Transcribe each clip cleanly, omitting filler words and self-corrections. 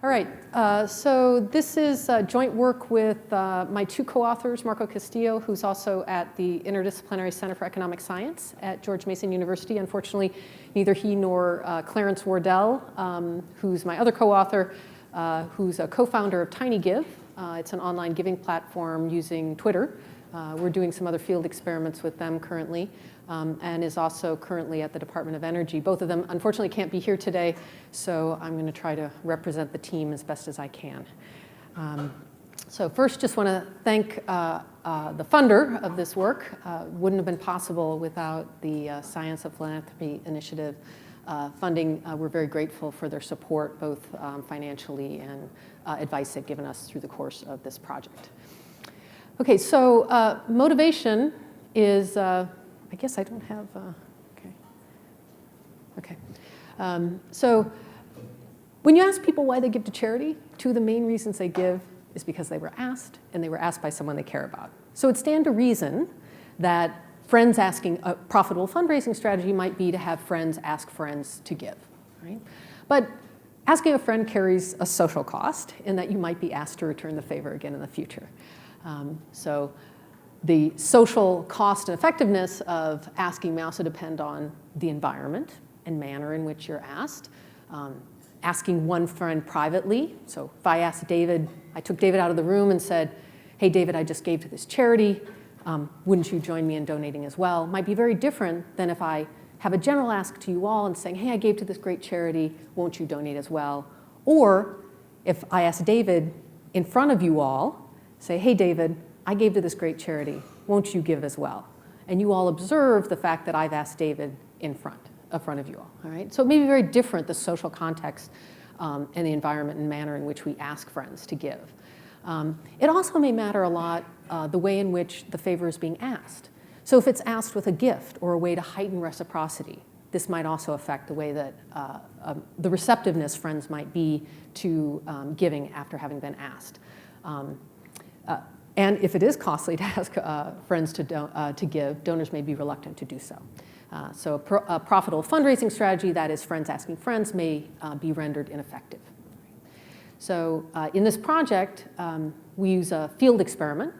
All right, so this is joint work with my two co-authors, Marco Castillo, who's also at the Interdisciplinary Center for Economic Science at George Mason University. Unfortunately, neither he nor Clarence Wardell, who's my other co-author, who's a co-founder of TinyGive. It's an online giving platform using Twitter. We're doing some other field experiments with them currently, and is also currently at the Department of Energy. Both of them, unfortunately, can't be here today, so I'm going to try to represent the team as best as I can. So first, just want to thank the funder of this work. Wouldn't have been possible without the Science of Philanthropy Initiative funding. We're very grateful for their support, both financially and advice they've given us through the course of this project. Okay, so motivation is, I guess I don't have, okay. So when you ask people why they give to charity, two of the main reasons they give is because they were asked, and they were asked by someone they care about. So it stands to reason that friends asking, a profitable fundraising strategy might be to have friends ask friends to give, right? But asking a friend carries a social cost in that you might be asked to return the favor again in the future. So the social cost and effectiveness of asking may also depend on the environment and manner in which you're asked. Asking one friend privately, so if I asked David, I took David out of the room and said, hey David, I just gave to this charity, wouldn't you join me in donating as well? Might be very different than if I have a general ask to you all and saying, hey, I gave to this great charity, won't you donate as well? Or if I ask David in front of you all, say, hey, David, I gave to this great charity. Won't you give as well? And you all observe the fact that I've asked David in front of you all. All right? So it may be very different, the social context and the environment and manner in which we ask friends to give. It also may matter a lot the way in which the favor is being asked. So if it's asked with a gift or a way to heighten reciprocity, this might also affect the way that the receptiveness friends might be to giving after having been asked. And if it is costly to ask friends to give, donors may be reluctant to do so. So a profitable fundraising strategy, that is friends asking friends, may be rendered ineffective. So in this project, we use a field experiment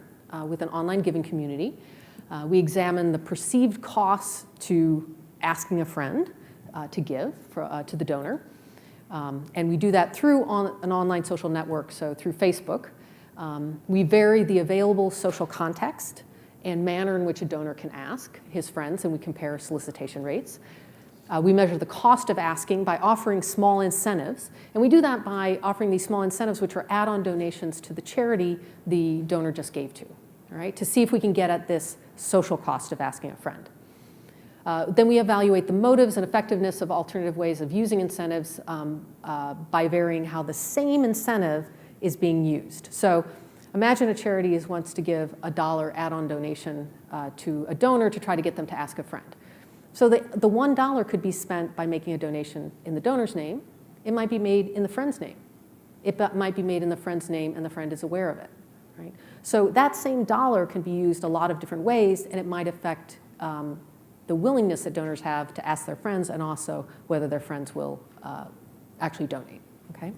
with an online giving community. We examine the perceived costs to asking a friend to give to the donor. And we do that through an online social network, so through Facebook. We vary the available social context and manner in which a donor can ask his friends, and we compare solicitation rates. We measure the cost of asking by offering small incentives, and we do that by offering these small incentives, which are add-on donations to the charity the donor just gave to, all right, to see if we can get at this social cost of asking a friend. Then we evaluate the motives and effectiveness of alternative ways of using incentives by varying how the same incentive is being used. So imagine a charity wants to give a $1 add-on donation to a donor to try to get them to ask a friend. So the $1 could be spent by making a donation in the donor's name. It might be made in the friend's name. It might be made in the friend's name and the friend is aware of it, right? So that same dollar can be used a lot of different ways, and it might affect the willingness that donors have to ask their friends, and also whether their friends will actually donate, okay?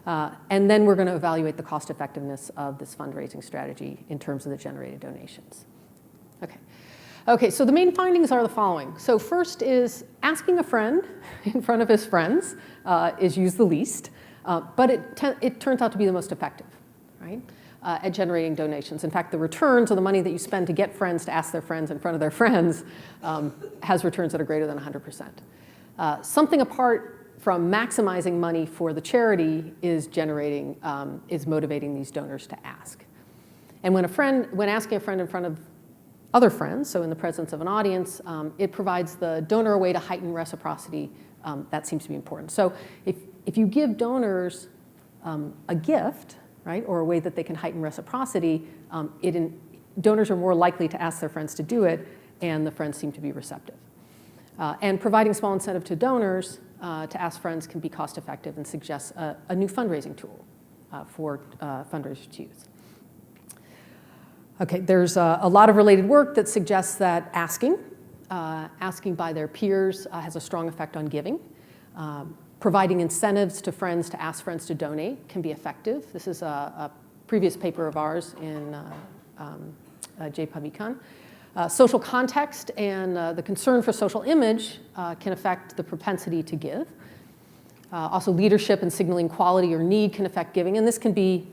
And then we're going to evaluate the cost effectiveness of this fundraising strategy in terms of the generated donations. Okay, so the main findings are the following. So first is asking a friend in front of his friends is used the least, but it turns out to be the most effective, right, at generating donations. In fact, the returns, or the money that you spend to get friends to ask their friends in front of their friends, has returns that are greater than 100%. Something apart from maximizing money for the charity is motivating these donors to ask. And when asking a friend in front of other friends, so in the presence of an audience, it provides the donor a way to heighten reciprocity. That seems to be important. So if you give donors a gift, right, or a way that they can heighten reciprocity, donors are more likely to ask their friends to do it, and the friends seem to be receptive. And providing small incentive to donors to ask friends can be cost effective and suggests a new fundraising tool for fundraisers to use. Okay, there's a lot of related work that suggests that asking by their peers has a strong effect on giving. Providing incentives to friends to ask friends to donate can be effective. This is a previous paper of ours in JPubEcon. Social context and the concern for social image can affect the propensity to give. Also, leadership and signaling quality or need can affect giving, and this can be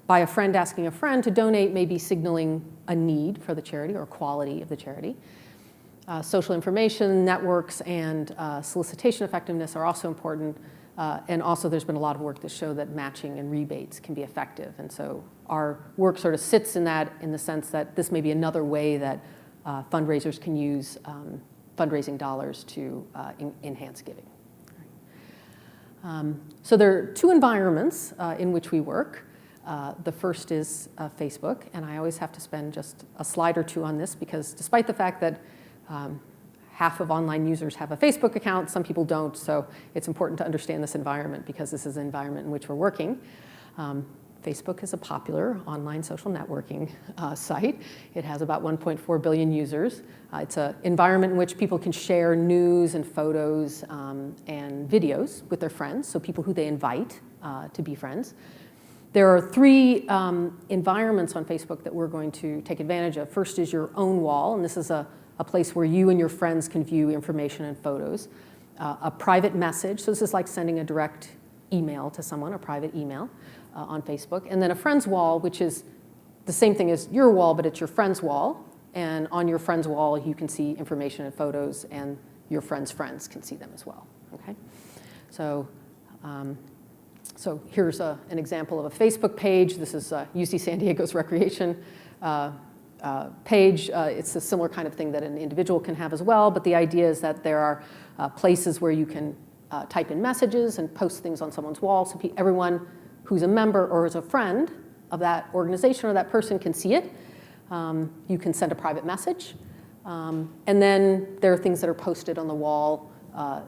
by a friend asking a friend to donate, maybe signaling a need for the charity or quality of the charity. Social information, networks, and solicitation effectiveness are also important. And also there's been a lot of work that show that matching and rebates can be effective. And so our work sort of sits in that in the sense that this may be another way that fundraisers can use fundraising dollars to enhance giving. So there are two environments in which we work. The first is Facebook, and I always have to spend just a slide or two on this because despite the fact that half of online users have a Facebook account, some people don't, so it's important to understand this environment because this is an environment in which we're working. Facebook is a popular online social networking site. It has about 1.4 billion users. It's an environment in which people can share news and photos and videos with their friends, so people who they invite to be friends. There are three environments on Facebook that we're going to take advantage of. First is your own wall, and this is a place where you and your friends can view information and photos. A private message, so this is like sending a direct email to someone, a private email on Facebook. And then a friend's wall, which is the same thing as your wall, but it's your friend's wall. And on your friend's wall, you can see information and photos, and your friends' friends can see them as well. Okay? So here's an example of a Facebook page. This is UC San Diego's recreation page. It's a similar kind of thing that an individual can have as well, but the idea is that there are places where you can type in messages and post things on someone's wall, so everyone who's a member or is a friend of that organization or that person can see it. You can send a private message, and then there are things that are posted on the wall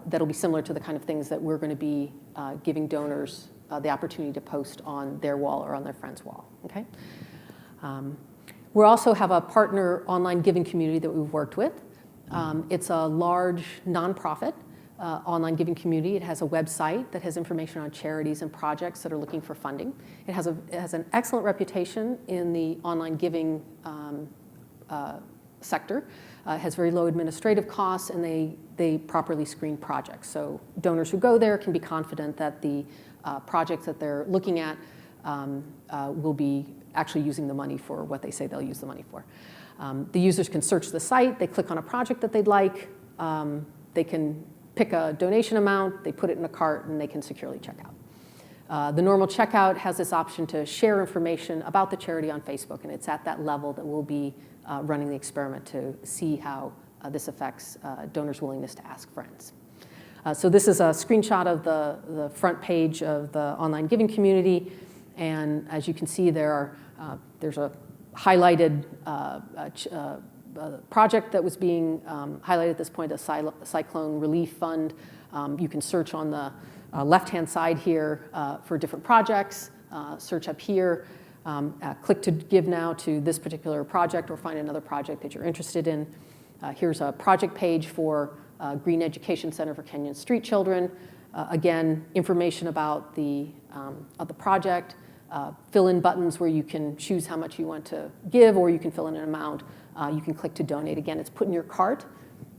that'll be similar to the kind of things that we're going to be giving donors the opportunity to post on their wall or on their friend's wall. Okay. We also have a partner online giving community that we've worked with. It's a large nonprofit online giving community. It has a website that has information on charities and projects that are looking for funding. It has an excellent reputation in the online giving sector. It has very low administrative costs, and they properly screen projects. So donors who go there can be confident that the projects that they're looking at will be actually using the money for what they say they'll use the money for. The users can search the site, they click on a project that they'd like, they can pick a donation amount, they put it in a cart, and they can securely check out. The normal checkout has this option to share information about the charity on Facebook, and it's at that level that we'll be running the experiment to see how this affects donors' willingness to ask friends. So this is a screenshot of the front page of the online giving community. And as you can see, there's a highlighted project that was being highlighted at this point, a cyclone relief fund. You can search on the left-hand side here for different projects, search up here, click to give now to this particular project or find another project that you're interested in. Here's a project page for Green Education Center for Kenyan Street Children. Again, information about the project. Fill-in buttons where you can choose how much you want to give, or you can fill in an amount. You can click to donate. Again, it's put in your cart,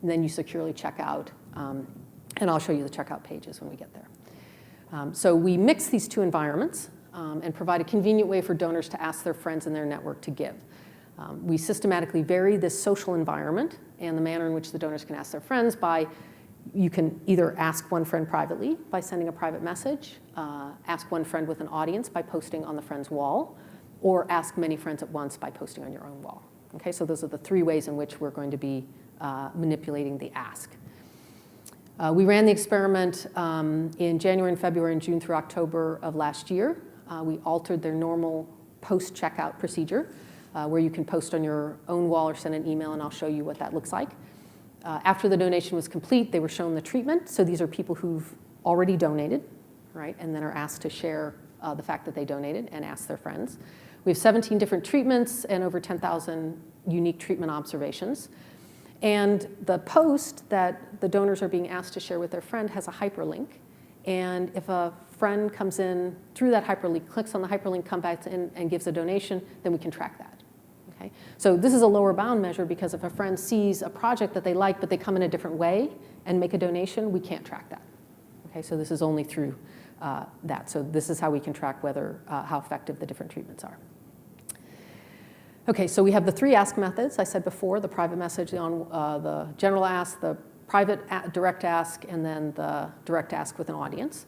and then you securely check out. And I'll show you the checkout pages when we get there. So we mix these two environments and provide a convenient way for donors to ask their friends in their network to give. We systematically vary this social environment and the manner in which the donors can ask their friends by you can either ask one friend privately by sending a private message, ask one friend with an audience by posting on the friend's wall, or ask many friends at once by posting on your own wall. Okay, so those are the three ways in which we're going to be manipulating the ask. We ran the experiment in January and February and June through October of last year. We altered their normal post-checkout procedure where you can post on your own wall or send an email, and I'll show you what that looks like. After the donation was complete, they were shown the treatment. So these are people who've already donated, right, and then are asked to share the fact that they donated and ask their friends. We have 17 different treatments and over 10,000 unique treatment observations. And the post that the donors are being asked to share with their friend has a hyperlink. And if a friend comes in through that hyperlink, clicks on the hyperlink, comes back in and gives a donation, then we can track that. Okay? So this is a lower bound measure because if a friend sees a project that they like but they come in a different way and make a donation, we can't track that. Okay? So this is only through that. So this is how we can track whether how effective the different treatments are. Okay, so we have the 3 ask methods I said before: the private message, the general ask, the private direct ask, and then the direct ask with an audience.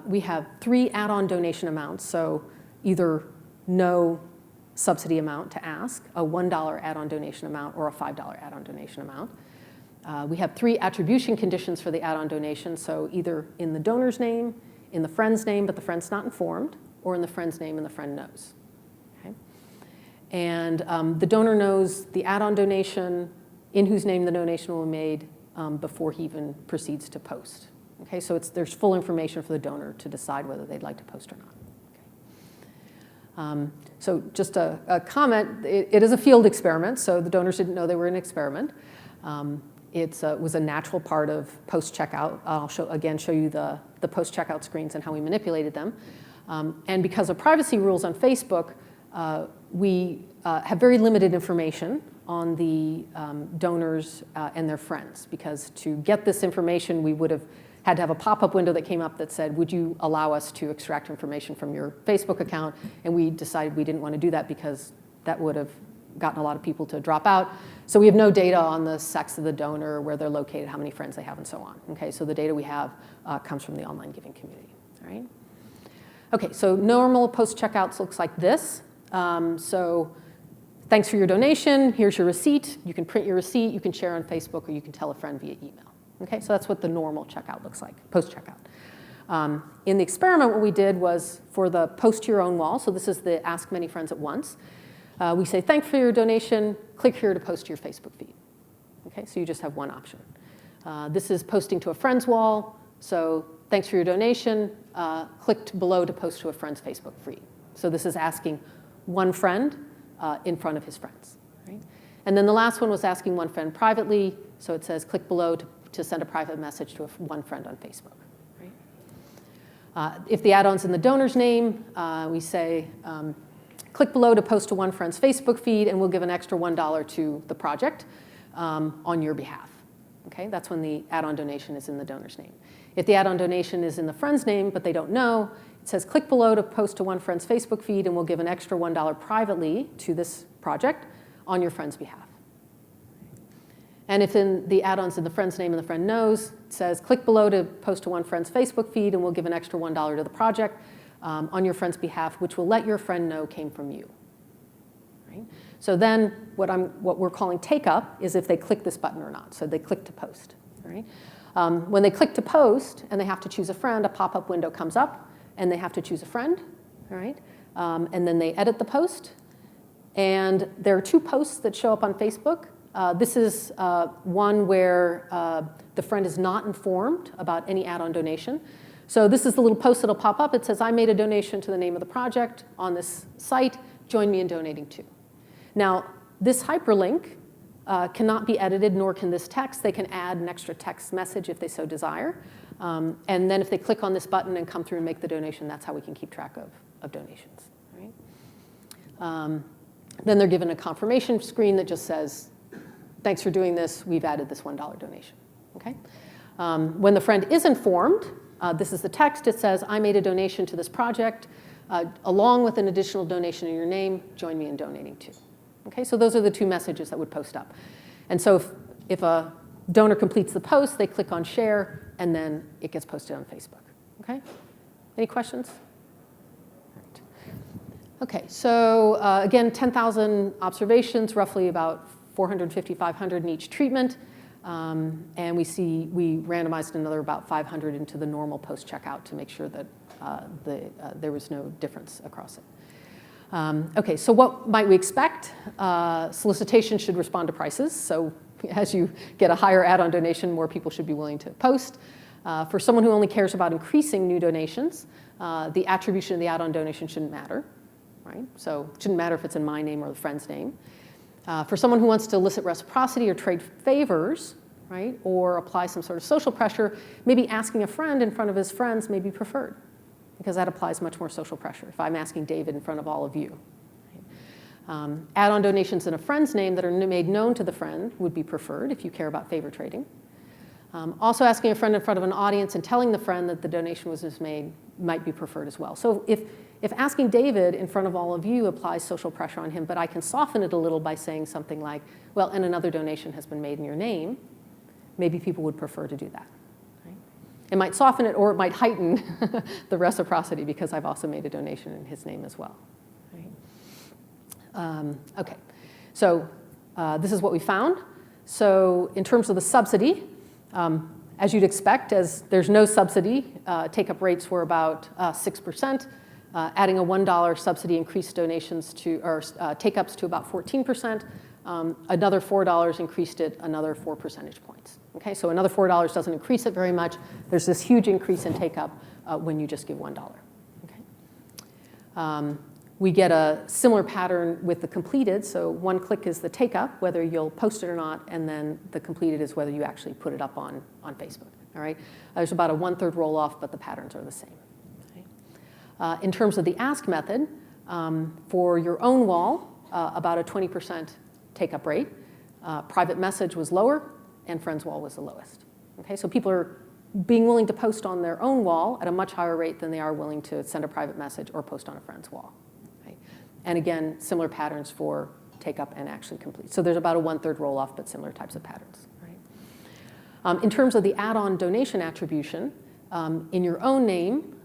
We have 3 add-on donation amounts, so either no subsidy amount to ask, a $1 add-on donation amount, or a $5 add-on donation amount. We have 3 attribution conditions for the add-on donation, so either in the donor's name, in the friend's name, but the friend's not informed, or in the friend's name and the friend knows. Okay? And the donor knows the add-on donation, in whose name the donation will be made, before he even proceeds to post. Okay, so there's full information for the donor to decide whether they'd like to post or not. Okay. So just a comment, it is a field experiment, so the donors didn't know they were in an experiment. It was a natural part of post-checkout. I'll show you the post-checkout screens and how we manipulated them. And because of privacy rules on Facebook, we have very limited information on the donors and their friends, because to get this information, we would have had to have a pop-up window that came up that said, would you allow us to extract information from your Facebook account? And we decided we didn't want to do that because that would have gotten a lot of people to drop out. So we have no data on the sex of the donor, where they're located, how many friends they have, and so on. Okay, so the data we have comes from the online giving community. All right. Okay, so normal post-checkouts looks like this. So thanks for your donation. Here's your receipt. You can print your receipt. You can share on Facebook, or you can tell a friend via email. Okay, so that's what the normal checkout looks like, post-checkout. In the experiment, what we did was for the post to your own wall, so this is the ask many friends at once, we say, thanks for your donation, click here to post to your Facebook feed. Okay, so you just have one option. This is posting to a friend's wall, so thanks for your donation, click below to post to a friend's Facebook feed. So this is asking one friend in front of his friends. Right? And then the last one was asking one friend privately, so it says click below to send a private message to one friend on Facebook. Right? If the add-on's in the donor's name, we say, click below to post to one friend's Facebook feed, and we'll give an extra $1 to the project on your behalf. Okay? That's when the add-on donation is in the donor's name. If the add-on donation is in the friend's name, but they don't know, it says click below to post to one friend's Facebook feed, and we'll give an extra $1 privately to this project on your friend's behalf. And if the add-on's in the friend's name and the friend knows, it says click below to post to one friend's Facebook feed, and we'll give an extra $1 to the project on your friend's behalf, which will let your friend know came from you. Right? So then what we're calling take up is if they click this button or not. So they click to post. Right? When they click to post and they have to choose a friend, a pop-up window comes up, and they have to choose a friend. All right? And then they edit the post. And there are 2 posts that show up on Facebook. This is one where the friend is not informed about any add-on donation. So this is the little post that'll pop up. It says, I made a donation to the name of the project on this site. Join me in donating too. Now, this hyperlink cannot be edited, nor can this text. They can add an extra text message if they so desire. And then if they click on this button and come through and make the donation, that's how we can keep track of donations. Right? Then they're given a confirmation screen that just says, thanks for doing this. We've added this $1 donation. Okay? When the friend is informed, this is the text. It says, I made a donation to this project, along with an additional donation in your name. Join me in donating too. Okay, so those are the 2 messages that would post up. And so if a donor completes the post, they click on share, and then it gets posted on Facebook. Okay? Any questions? All right. Okay, so again, 10,000 observations, roughly about 450, 500 in each treatment. And we randomized another about 500 into the normal post-checkout to make sure that there was no difference across it. Okay, so what might we expect? Solicitation should respond to prices. So as you get a higher add-on donation, more people should be willing to post. For someone who only cares about increasing new donations, the attribution of the add-on donation shouldn't matter. Right? So it shouldn't matter if it's in my name or the friend's name. For someone who wants to elicit reciprocity or trade favors, right? Or apply some sort of social pressure, maybe asking a friend in front of his friends may be preferred, because that applies much more social pressure if I'm asking David in front of all of you. Add-on donations in a friend's name that are made known to the friend would be preferred if you care about favor trading. Also asking a friend in front of an audience and telling the friend that the donation was just made might be preferred as well. So if asking David in front of all of you applies social pressure on him, but I can soften it a little by saying something like, well, and another donation has been made in your name, maybe people would prefer to do that. Right? It might soften it, or it might heighten the reciprocity because I've also made a donation in his name as well. Right? OK, so this is what we found. So in terms of the subsidy, as you'd expect, as there's no subsidy, take-up rates were about 6%. Adding a $1 subsidy increased donations to, or take-ups to about 14%. Another $4 increased it another 4 percentage points. Okay, so another $4 doesn't increase it very much. There's this huge increase in take-up when you just give $1. Okay. We get a similar pattern with the completed. So one click is the take-up, whether you'll post it or not, and then the completed is whether you actually put it up on Facebook. All right? There's about a 1/3 roll-off, but the patterns are the same. Okay? In terms of the ask method, for your own wall, about a 20% take-up rate. Private message was lower, and friends wall was the lowest. Okay? So people are being willing to post on their own wall at a much higher rate than they are willing to send a private message or post on a friend's wall. And again, similar patterns for take up and actually complete. So there's about a 1/3 roll-off, but similar types of patterns. Right? In terms of the add-on donation attribution, in your own name,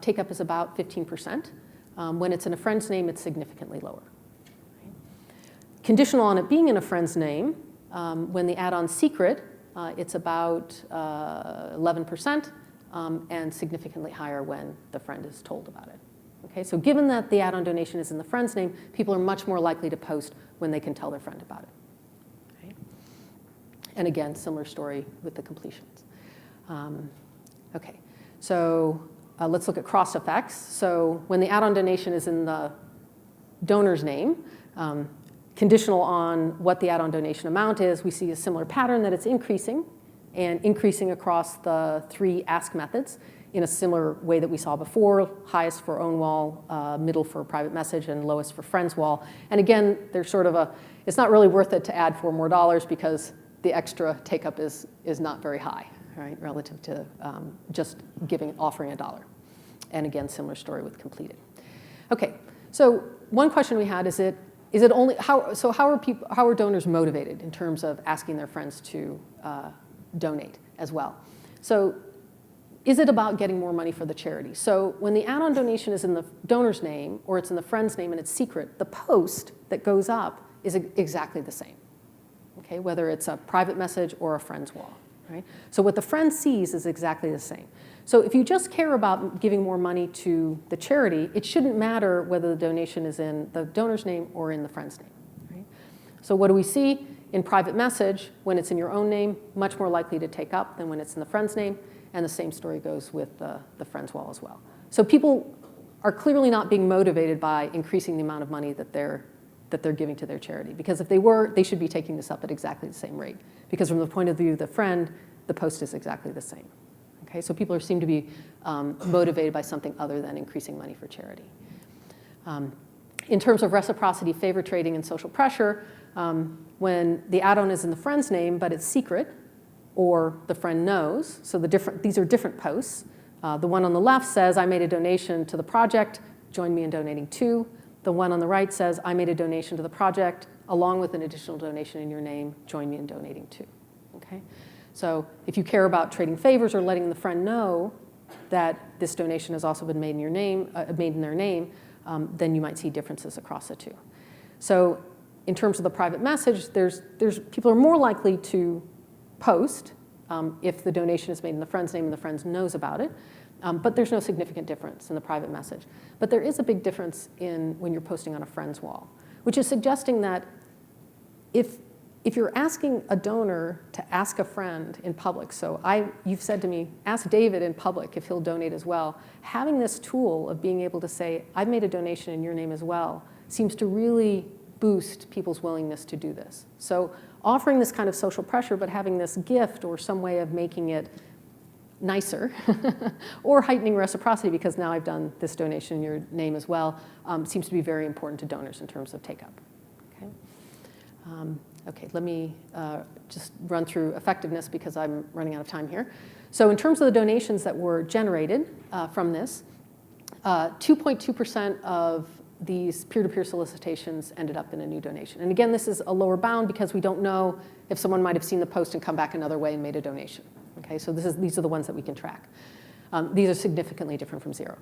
take up is about 15%. When it's in a friend's name, it's significantly lower. Right? Conditional on it being in a friend's name, when the add-on secret, it's about 11%, and significantly higher when the friend is told about it. Okay, so given that the add-on donation is in the friend's name, people are much more likely to post when they can tell their friend about it. Okay? And again, similar story with the completions. Okay, so let's look at cross effects. So when the add-on donation is in the donor's name, conditional on what the add-on donation amount is, we see a similar pattern that it's increasing, and increasing across the 3 ask methods in a similar way that we saw before, highest for own wall, middle for private message, and lowest for friends wall. And again, there's sort of it's not really worth it to add $4 more because the extra take-up is not very high, right, relative to just offering $1. And again, similar story with completed. Okay, so one question we had is it only, how are donors motivated in terms of asking their friends to donate as well? So is it about getting more money for the charity? So when the add-on donation is in the donor's name or it's in the friend's name and it's secret, the post that goes up is exactly the same, okay, whether it's a private message or a friend's wall. Right? So what the friend sees is exactly the same. So if you just care about giving more money to the charity, it shouldn't matter whether the donation is in the donor's name or in the friend's name. Right? So what do we see? In private message, when it's in your own name, much more likely to take up than when it's in the friend's name. And the same story goes with the friend's wall as well. So people are clearly not being motivated by increasing the amount of money that they're giving to their charity. Because if they were, they should be taking this up at exactly the same rate. Because from the point of view of the friend, the post is exactly the same. Okay, so people seem to be motivated by something other than increasing money for charity. In terms of reciprocity, favor trading, and social pressure, when the add-on is in the friend's name, but it's secret, or the friend knows, so these are different posts. The one on the left says, I made a donation to the project, join me in donating too. The one on the right says, I made a donation to the project, along with an additional donation in your name, join me in donating too. Okay? So if you care about trading favors or letting the friend know that this donation has also been made in your name, made in their name, then you might see differences across the two. So in terms of the private message, people are more likely to post if the donation is made in the friend's name and the friend knows about it. But there's no significant difference in the private message. But there is a big difference in when you're posting on a friend's wall, which is suggesting that if you're asking a donor to ask a friend in public, so you've said to me, ask David in public if he'll donate as well, having this tool of being able to say, I've made a donation in your name as well, seems to really boost people's willingness to do this. So offering this kind of social pressure, but having this gift or some way of making it nicer or heightening reciprocity, because now I've done this donation in your name as well, seems to be very important to donors in terms of take-up. Okay, okay, let me just run through effectiveness because I'm running out of time here. So in terms of the donations that were generated from this, 2.2% of these peer-to-peer solicitations ended up in a new donation. And again, this is a lower bound because we don't know if someone might have seen the post and come back another way and made a donation. Okay, so these are the ones that we can track. These are significantly different from zero.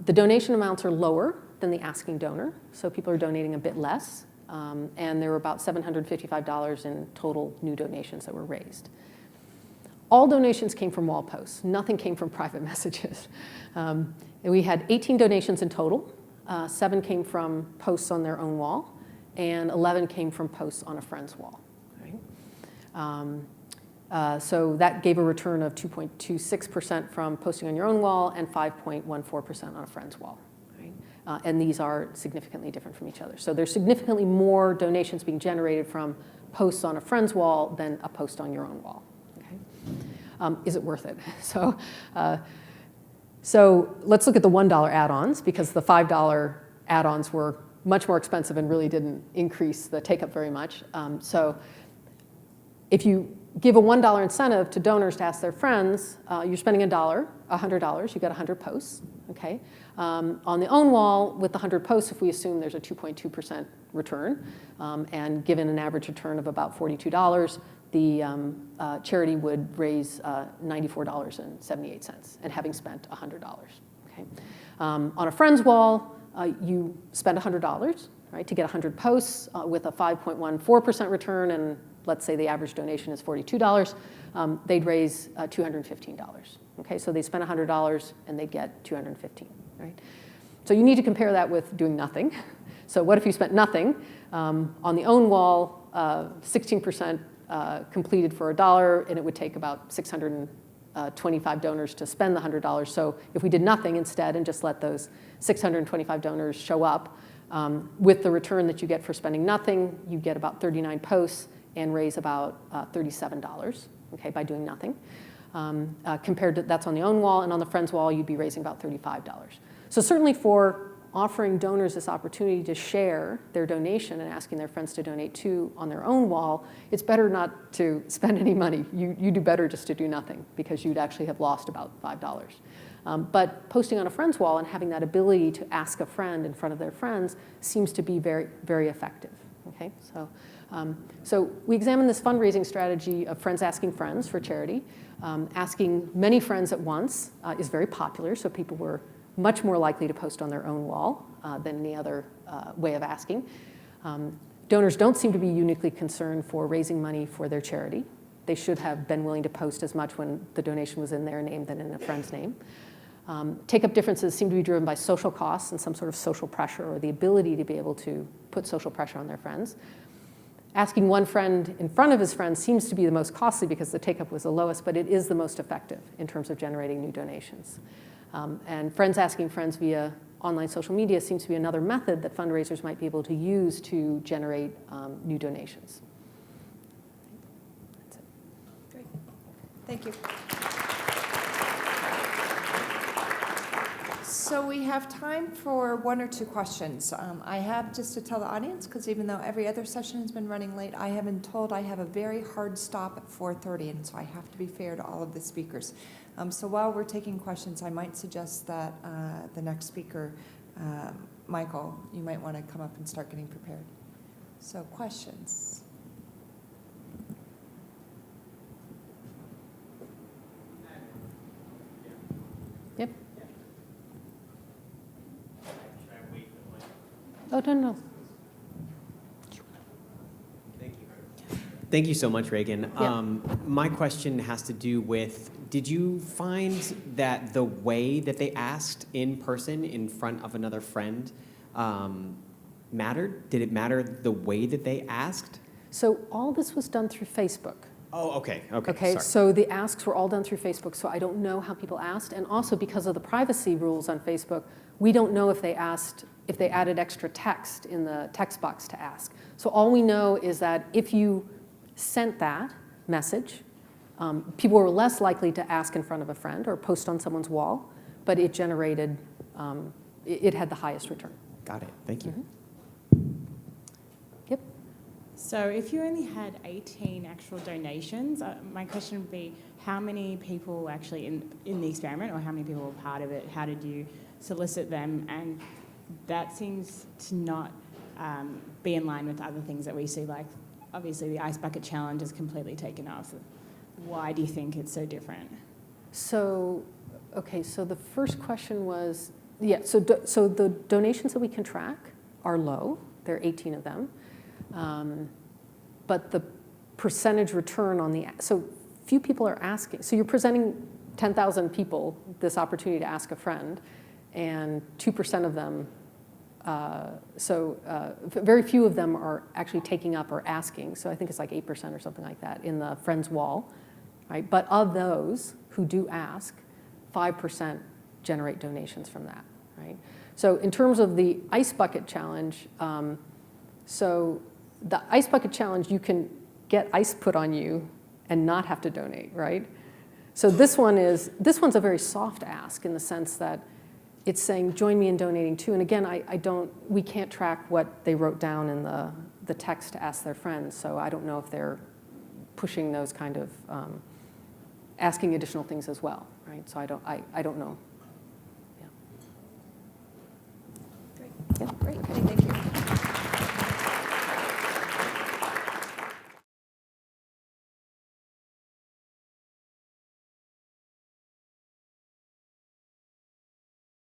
The donation amounts are lower than the asking donor, so people are donating a bit less, and there were about $755 in total new donations that were raised. All donations came from wall posts. Nothing came from private messages. We had 18 donations in total. 7 came from posts on their own wall, and 11 came from posts on a friend's wall. Right? So that gave a return of 2.26% from posting on your own wall and 5.14% on a friend's wall. Right? And these are significantly different from each other. So there's significantly more donations being generated from posts on a friend's wall than a post on your own wall. Okay? Is it worth it? So let's look at the $1 add-ons, because the $5 add-ons were much more expensive and really didn't increase the take-up very much. So if you give a $1 incentive to donors to ask their friends, you're spending $100, you get 100 posts. Okay? On the own wall, with the 100 posts, if we assume there's a 2.2% return, and given an average return of about $42, the charity would raise $94.78, and having spent $100. Okay? On a friend's wall, you spend $100, right, to get 100 posts with a 5.14% return, and let's say the average donation is $42, they'd raise $215. Okay, so they spent $100 and they'd get $215. Right? So you need to compare that with doing nothing. So what if you spent nothing? On the own wall, 16% completed for $1, and it would take about 625 donors to spend the $100. So if we did nothing instead and just let those 625 donors show up, with the return that you get for spending nothing, you get about 39 posts and raise about $37, okay, by doing nothing. Compared to, that's on the own wall, and on the friend's wall, you'd be raising about $35. So certainly for offering donors this opportunity to share their donation and asking their friends to donate too on their own wall, it's better not to spend any money. You do better just to do nothing, because you'd actually have lost about $5. But posting on a friend's wall and having that ability to ask a friend in front of their friends seems to be very, very effective. Okay? So we examined this fundraising strategy of friends asking friends for charity. Asking many friends at once is very popular, so people were much more likely to post on their own wall than any other way of asking. Donors don't seem to be uniquely concerned for raising money for their charity. They should have been willing to post as much when the donation was in their name than in a friend's name. Take-up differences seem to be driven by social costs and some sort of social pressure, or the ability to be able to put social pressure on their friends. Asking one friend in front of his friends seems to be the most costly because the take-up was the lowest, but it is the most effective in terms of generating new donations. And friends asking friends via online social media seems to be another method that fundraisers might be able to use to generate new donations. That's it. Great. Thank you. So we have time for 1 or 2 questions. I have, just to tell the audience, because even though every other session has been running late, I have been told I have a very hard stop at 4:30, and so I have to be fair to all of the speakers. So while we're taking questions, I might suggest that the next speaker, Michael, you might want to come up and start getting prepared. So questions. Yep. Oh, no. Thank you so much, Ragan. Yeah. My question has to do with, did you find that the way that they asked in person in front of another friend mattered? Did it matter the way that they asked? So all this was done through Facebook. Oh, okay. Okay, so the asks were all done through Facebook, so I don't know how people asked. And also because of the privacy rules on Facebook, we don't know if they added extra text in the text box to ask. So all we know is that if you sent that message. People were less likely to ask in front of a friend or post on someone's wall, but it generated, it had the highest return. Got it. Thank you. Yep. So if you only had 18 actual donations, my question would be, how many people were actually in the experiment, or how many people were part of it? How did you solicit them? And that seems to not be in line with other things that we see, like obviously the Ice Bucket Challenge is completely taken off. Why do you think it's so different? So, okay, so the first question was, yeah, so the donations that we can track are low. There are 18 of them. But the percentage return on the, so few people are asking. So you're presenting 10,000 people this opportunity to ask a friend, and 2% of them, very few of them are actually taking up or asking. So I think it's like 8% or something like that in the friends wall, right? But of those who do ask, 5% generate donations from that, right? So in terms of the Ice Bucket Challenge, so the Ice Bucket Challenge, you can get ice put on you and not have to donate, right? So this one's a very soft ask in the sense that it's saying, join me in donating too. And again, we can't track what they wrote down in the text to ask their friends. So I don't know if they're pushing those kind of, asking additional things as well, right? So I don't know. Yeah. Great. Yeah. Great. Thank you.